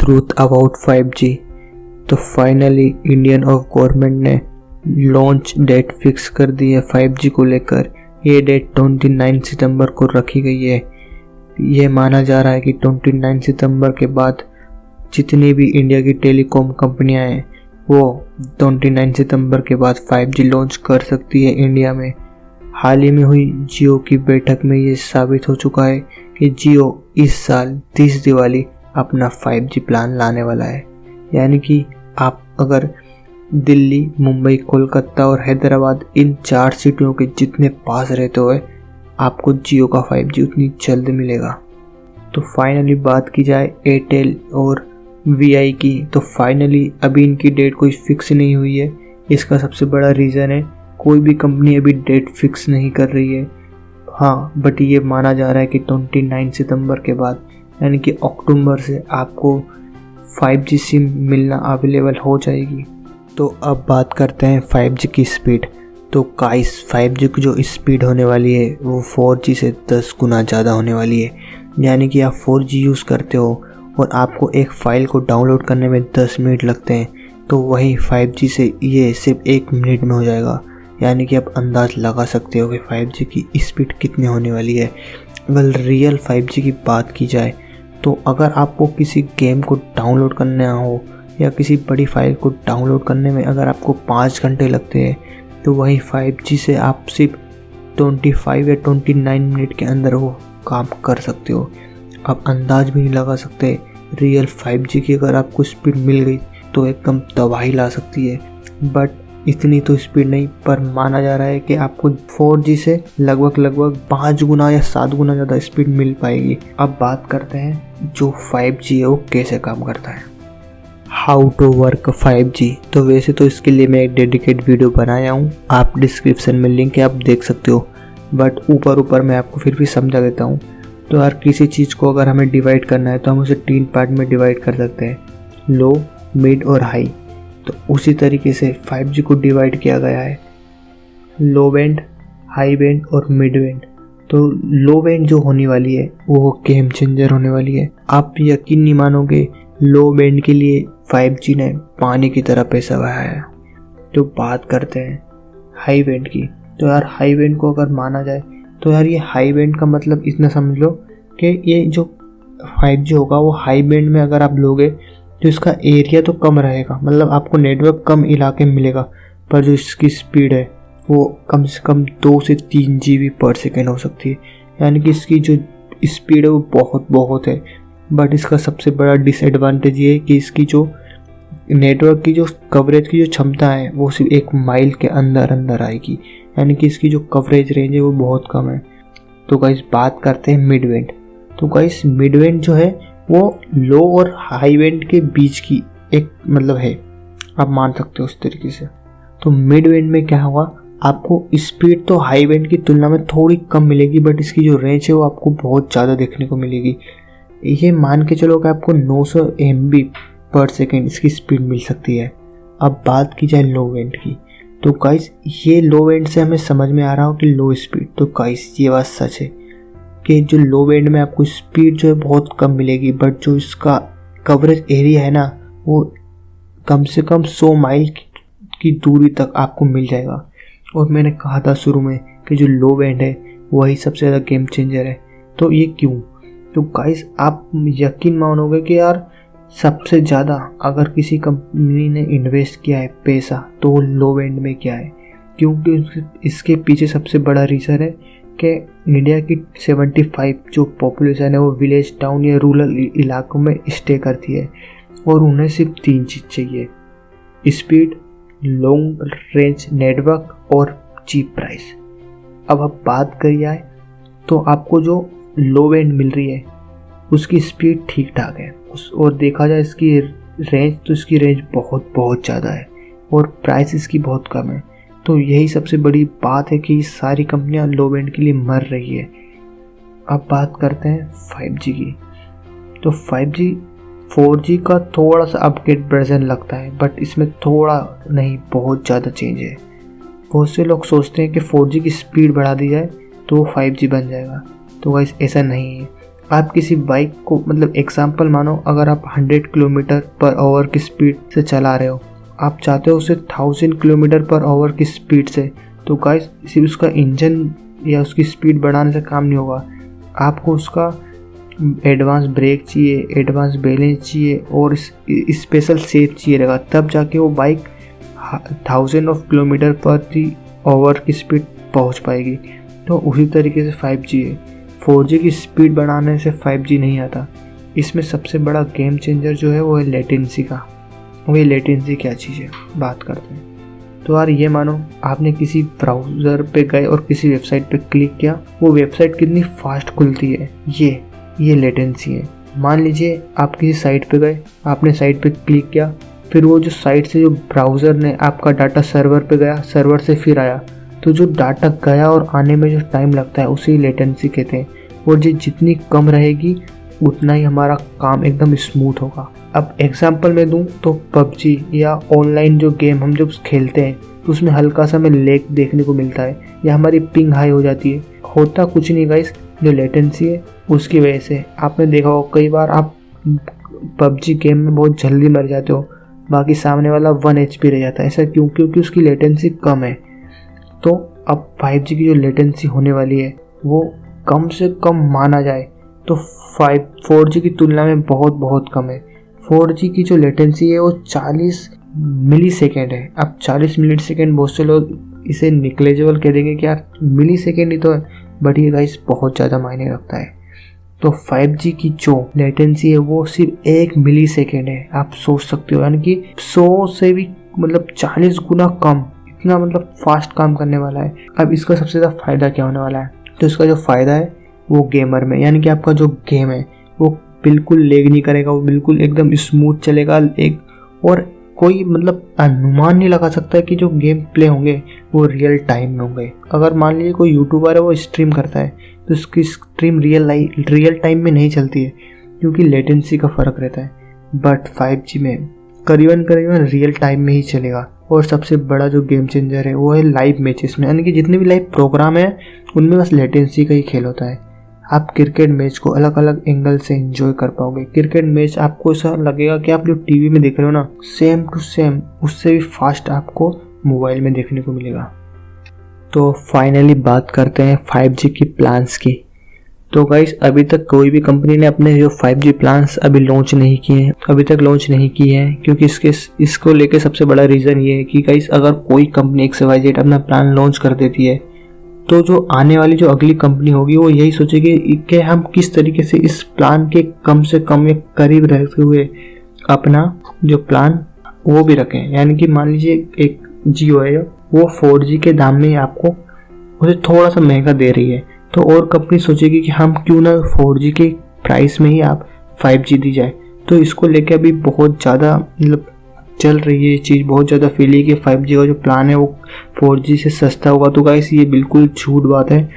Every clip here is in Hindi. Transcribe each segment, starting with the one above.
Truth about 5G। तो फाइनली इंडियन ऑफ गवर्नमेंट ने लॉन्च डेट फिक्स कर दी है 5G को लेकर। ये डेट 29 सितंबर को रखी गई है। ये माना जा रहा है कि 29 सितंबर के बाद जितनी भी इंडिया की टेलीकॉम कंपनियां हैं वो 29 सितंबर के बाद 5G लॉन्च कर सकती है इंडिया में। हाल ही में हुई जियो की बैठक में ये साबित हो चुका है कि जियो इस साल 30 दिवाली अपना 5G प्लान लाने वाला है। यानी कि आप अगर दिल्ली, मुंबई, कोलकाता और हैदराबाद इन 4 सिटियों के जितने पास रहते हुए आपको जियो का 5G उतनी जल्द मिलेगा। तो फाइनली बात की जाए एयरटेल और VI की, तो फाइनली अभी इनकी डेट कोई फिक्स नहीं हुई है। इसका सबसे बड़ा रीज़न है कोई भी कंपनी अभी डेट फिक्स नहीं कर रही है। हाँ, बट ये माना जा रहा है कि 29 सितंबर के बाद यानी कि अक्टूबर से आपको 5G सिम मिलना अवेलेबल हो जाएगी। तो अब बात करते हैं 5G की स्पीड। तो गाइस 5G की जो स्पीड होने वाली है वो 4G से 10 गुना ज़्यादा होने वाली है। यानी कि आप 4G यूज़ करते हो और आपको एक फ़ाइल को डाउनलोड करने में 10 मिनट लगते हैं, तो वही 5G से ये सिर्फ 1 मिनट में हो जाएगा। यानी कि आप अंदाज़ लगा सकते हो कि 5G की स्पीड कितनी होने वाली है। अगर रियल 5G की बात की जाए तो अगर आपको किसी गेम को डाउनलोड करना हो या किसी बड़ी फाइल को डाउनलोड करने में अगर आपको 5 घंटे लगते हैं, तो वही 5G से आप सिर्फ 25 या 29 मिनट के अंदर वो काम कर सकते हो। आप अंदाज भी नहीं लगा सकते रियल 5G की अगर आपको स्पीड मिल गई तो एकदम तबाही ला सकती है। बट इतनी तो स्पीड नहीं, पर माना जा रहा है कि आपको 4G से लगभग 5 गुना या 7 गुना ज़्यादा स्पीड मिल पाएगी। अब बात करते हैं जो 5G है वो कैसे काम करता है, हाउ टू वर्क 5G। तो वैसे तो इसके लिए मैं एक डेडिकेट वीडियो बनाया हूँ, आप डिस्क्रिप्शन में लिंक है, आप देख सकते हो। बट ऊपर मैं आपको फिर भी समझा देता हूँ। तो हर किसी चीज़ को अगर हमें डिवाइड करना है तो हम उसे 3 पार्ट में डिवाइड कर सकते हैं, लो, मिड और हाई। तो उसी तरीके से 5G को डिवाइड किया गया है, लो बैंड, हाई बैंड और मिड बैंड। तो लो बैंड जो होने वाली है वो गेम चेंजर होने वाली है। आप यकीन नहीं मानोगे, लो बैंड के लिए 5G ने पानी की तरह पैसा बहाया है। तो बात करते हैं हाई बैंड की। तो यार हाई बैंड को अगर माना जाए तो यार ये हाई बैंड का मतलब इतना समझ लो कि ये जो 5G होगा वो हाई बैंड में अगर आप लोगे तो इसका एरिया तो कम रहेगा, मतलब आपको नेटवर्क कम इलाके में मिलेगा, पर जो इसकी स्पीड है वो कम से कम 2 से 3 GB पर सेकेंड हो सकती है। यानी कि इसकी जो स्पीड है वो बहुत है। बट इसका सबसे बड़ा डिसएडवांटेज ये है कि इसकी जो नेटवर्क की जो कवरेज की जो क्षमता है वो सिर्फ 1 माइल के अंदर आएगी। यानी कि इसकी जो कवरेज रेंज है वो बहुत कम है। तो गाइस बात करते हैं मिड बैंड। तो गाइस मिड बैंड जो है वो लो और हाई बैंड के बीच की एक मतलब है, आप मान सकते हो उस तरीके से। तो मिड बैंड में क्या होगा, आपको स्पीड तो हाई बैंड की तुलना में थोड़ी कम मिलेगी, बट इसकी जो रेंज है वो आपको बहुत ज़्यादा देखने को मिलेगी। ये मान के चलो कि आपको 900 MB पर सेकेंड इसकी स्पीड मिल सकती है। अब बात की जाए लो बैंड की। तो गाइस ये लो बैंड से हमें समझ में आ रहा हो कि लो स्पीड। तो गाइस ये बात सच है कि जो लो बैंड में आपको स्पीड जो है बहुत कम मिलेगी, बट जो इसका कवरेज एरिया है ना वो कम से कम 100 माइल की दूरी तक आपको मिल जाएगा। और मैंने कहा था शुरू में कि जो लो बैंड है वही सबसे ज़्यादा गेम चेंजर है। तो ये क्यों? तो गाइस आप यकीन मानोगे कि यार सबसे ज़्यादा अगर किसी कंपनी ने इन्वेस्ट किया है पैसा तो वो लो बैंड में क्या है, क्योंकि इसके पीछे सबसे बड़ा रीज़न है कि इंडिया की 75 जो पॉपुलेशन है वो विलेज, टाउन या रूरल इलाकों में स्टे करती है और उन्हें सिर्फ 3 चीज़ चाहिए, स्पीड, लॉन्ग रेंज नेटवर्क और चीप प्राइस। अब बात करी जाए तो आपको जो लो बैंड मिल रही है उसकी स्पीड ठीक ठाक है, और देखा जाए इसकी रेंज तो इसकी रेंज बहुत ज़्यादा है और प्राइस इसकी बहुत कम है। तो यही सबसे बड़ी बात है कि सारी कंपनियां लो बैंड के लिए मर रही है। अब बात करते हैं 5G की। तो 5G 4G का थोड़ा सा अपडेट वर्जन लगता है, बट इसमें थोड़ा नहीं बहुत ज़्यादा चेंज है। बहुत से लोग सोचते हैं कि 4G की स्पीड बढ़ा दी जाए तो वो 5G बन जाएगा। तो गाइस ऐसा नहीं है। आप किसी बाइक को मतलब एग्जाम्पल मानो, अगर आप 100 किलोमीटर पर आवर की स्पीड से चला रहे हो, आप चाहते हो उसे 1000 किलोमीटर पर आवर की स्पीड से, तो गाइस सिर्फ उसका इंजन या उसकी स्पीड बढ़ाने से काम नहीं होगा। आपको उसका एडवांस ब्रेक चाहिए, एडवांस बैलेंस चाहिए और स्पेशल सेफ चाहिए रहेगा, तब जाके वो bike 1000 of kilometre per hour की स्पीड पहुंच पाएगी। तो उसी तरीके से 5G है। 4G की स्पीड बढ़ाने से 5G नहीं आता। इसमें सबसे बड़ा गेम चेंजर जो है वो है लेटेंसी का। वही लेटेंसी क्या चीज़ है, बात करते हैं। तो यार ये मानो आपने किसी ब्राउज़र पे गए और किसी वेबसाइट पे क्लिक किया, वो वेबसाइट कितनी फास्ट खुलती है, ये लेटेंसी है। मान लीजिए आप किसी साइट पे गए, आपने साइट पे क्लिक किया, फिर वो जो साइट से जो ब्राउज़र ने आपका डाटा सर्वर पे गया, सर्वर से फिर आया, तो जो डाटा गया और आने में जो टाइम लगता है उसे लेटेंसी कहते हैं। और ये जितनी कम रहेगी उतना ही हमारा काम एकदम स्मूथ होगा। अब एग्जांपल में दूं तो PUBG या ऑनलाइन जो गेम हम जब खेलते हैं तो उसमें हल्का सा हमें लैग देखने को मिलता है या हमारी पिंग हाई हो जाती है। होता कुछ नहीं गाइस, जो लेटेंसी है उसकी वजह से। आपने देखा हो कई बार आप PUBG गेम में बहुत जल्दी मर जाते हो, बाकी सामने वाला 1 HP रह जाता है। ऐसा क्यों? क्योंकि उसकी लेटेंसी कम है। तो अब 5G की जो लेटेंसी होने वाली है वो कम से कम माना जाए तो 4G की तुलना में बहुत कम है। 4G की जो लेटेंसी है वो 40 मिली सेकेंड है। अब 40 मिली सेकेंड बहुत से लोग इसे निग्लेजेबल कह देंगे कि यार मिली सेकेंड ही तो है, बट ये गाइस बहुत ज़्यादा मायने रखता है। तो 5G की जो लेटेंसी है वो सिर्फ 1 मिली सेकेंड है। आप सोच सकते हो, यानी कि 100 से भी मतलब 40 गुना कम, इतना मतलब फास्ट काम करने वाला है। अब इसका सबसे ज़्यादा फ़ायदा क्या होने वाला है? तो इसका जो फ़ायदा है वो गेमर में, यानी कि आपका जो गेम है वो बिल्कुल लैग नहीं करेगा, वो बिल्कुल एकदम स्मूथ चलेगा। और कोई मतलब अनुमान नहीं लगा सकता है कि जो गेम प्ले होंगे वो रियल टाइम में होंगे। अगर मान लीजिए कोई यूट्यूबर है वो स्ट्रीम करता है तो उसकी स्ट्रीम रियल टाइम में नहीं चलती है क्योंकि लेटेंसी का फ़र्क रहता है। बट 5G में करीबन रियल टाइम में ही चलेगा। और सबसे बड़ा जो गेम चेंजर है वो है लाइव मैचेस में, यानी कि जितने भी लाइव प्रोग्राम है उनमें बस लेटेंसी का ही खेल होता है। आप क्रिकेट मैच को अलग अलग एंगल से एंजॉय कर पाओगे। क्रिकेट मैच आपको ऐसा लगेगा कि आप जो टीवी में देख रहे हो ना, सेम टू सेम उससे भी फास्ट आपको मोबाइल में देखने को मिलेगा। तो फाइनली बात करते हैं 5G की प्लान्स की। तो गाइस अभी तक कोई भी कंपनी ने अपने जो 5G प्लान्स अभी लॉन्च नहीं किए हैं, क्योंकि इसको लेके सबसे बड़ा रीज़न ये है कि गाइस अगर कोई कंपनी XYZ अपना प्लान लॉन्च कर देती है तो जो आने वाली जो अगली कंपनी होगी वो यही सोचेगी कि हम किस तरीके से इस प्लान के कम से कम या करीब रहते हुए अपना जो प्लान वो भी रखें। यानी कि मान लीजिए एक जियो है वो 4G के दाम में आपको उसे थोड़ा सा महंगा दे रही है, तो और कंपनी सोचेगी कि हम क्यों ना 4G के प्राइस में ही आप 5G दी जाए। तो इसको लेके अभी बहुत ज़्यादा मतलब चल रही है ये चीज़, बहुत ज़्यादा फैली कि 5G का जो प्लान है वो 4G से सस्ता होगा। तो गाइस ये बिल्कुल झूठ बात है।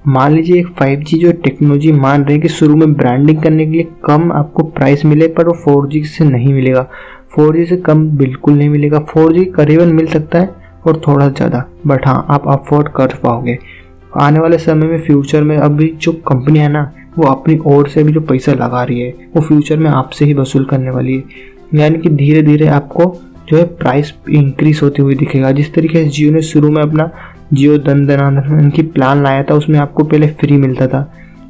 मान लीजिए 5G जो टेक्नोलॉजी मान रहे हैं कि शुरू में ब्रांडिंग करने के लिए कम आपको प्राइस मिले, पर वो 4G से नहीं मिलेगा। 4G से कम बिल्कुल नहीं मिलेगा। 4G करीबन मिल सकता है और थोड़ा ज़्यादा, बट हाँ आप अफोर्ड कर पाओगे। आने वाले समय में फ्यूचर में अभी जो कंपनी है ना वो अपनी ओर से भी जो पैसा लगा रही है वो फ्यूचर में आपसे ही वसूल करने वाली है। यानी कि धीरे धीरे आपको जो है प्राइस इंक्रीज होती हुई दिखेगा। जिस तरीके से जियो ने शुरू में अपना जियो दन की प्लान लाया था, उसमें आपको पहले फ्री मिलता था,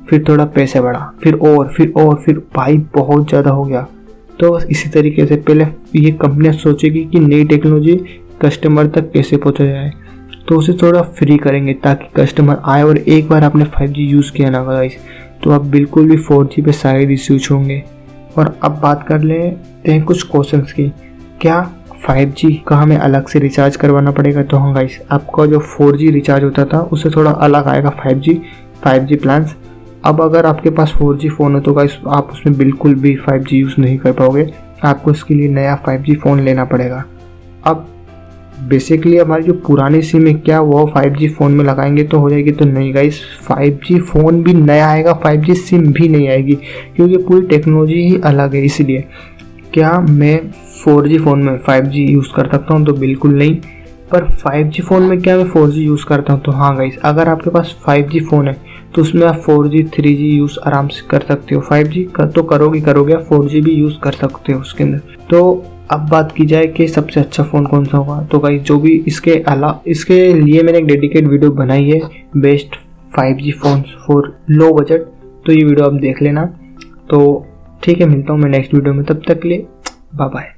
फिर थोड़ा पैसे बढ़ा, फिर भाई बहुत ज़्यादा हो गया। तो बस इसी तरीके से पहले ये कंपनियां सोचेगी कि नई टेक्नोलॉजी कस्टमर तक कैसे पहुँचा जाए, तो उसे थोड़ा फ्री करेंगे ताकि कस्टमर आए। और एक बार आपने 5G यूज़ किया ना गाइस तो आप बिल्कुल भी 4G पे शायद ही स्विच होंगे। और अब बात कर लेते हैं कुछ क्वेश्चंस की। क्या 5G का हमें अलग से रिचार्ज करवाना पड़ेगा? तो हाँ गाइस, आपका जो 4G रिचार्ज होता था उससे थोड़ा अलग आएगा 5G प्लान्स। अब अगर आपके पास 4G फ़ोन हो तो गाइस आप उसमें बिल्कुल भी 5G यूज़ नहीं कर पाओगे, आपको इसके लिए नया 5G फ़ोन लेना पड़ेगा। अब बेसिकली हमारी जो पुरानी सिम है क्या वो 5G फ़ोन में लगाएंगे तो हो जाएगी? तो नहीं गाइस, 5G फ़ोन भी नया आएगा, 5G सिम भी नहीं आएगी, क्योंकि पूरी टेक्नोलॉजी ही अलग है। इसलिए क्या मैं 4G फ़ोन में 5G यूज़ कर सकता हूँ? तो बिल्कुल नहीं। पर 5G फ़ोन में क्या मैं 4G यूज़ करता हूँ? तो हाँ गाइस, अगर आपके पास 5G फ़ोन है तो उसमें आप 4G 3G यूज़ आराम से कर सकते हो। 5G तो करोगे, 4G भी यूज़ कर सकते हो उसके अंदर। तो अब बात की जाए कि सबसे अच्छा फ़ोन कौन सा होगा, तो भाई जो भी इसके लिए मैंने एक डेडिकेट वीडियो बनाई है, best 5G phones for low budget, तो ये वीडियो आप देख लेना। तो ठीक है, मिलता हूँ मैं नेक्स्ट वीडियो में, तब तक के लिए बाय बाय।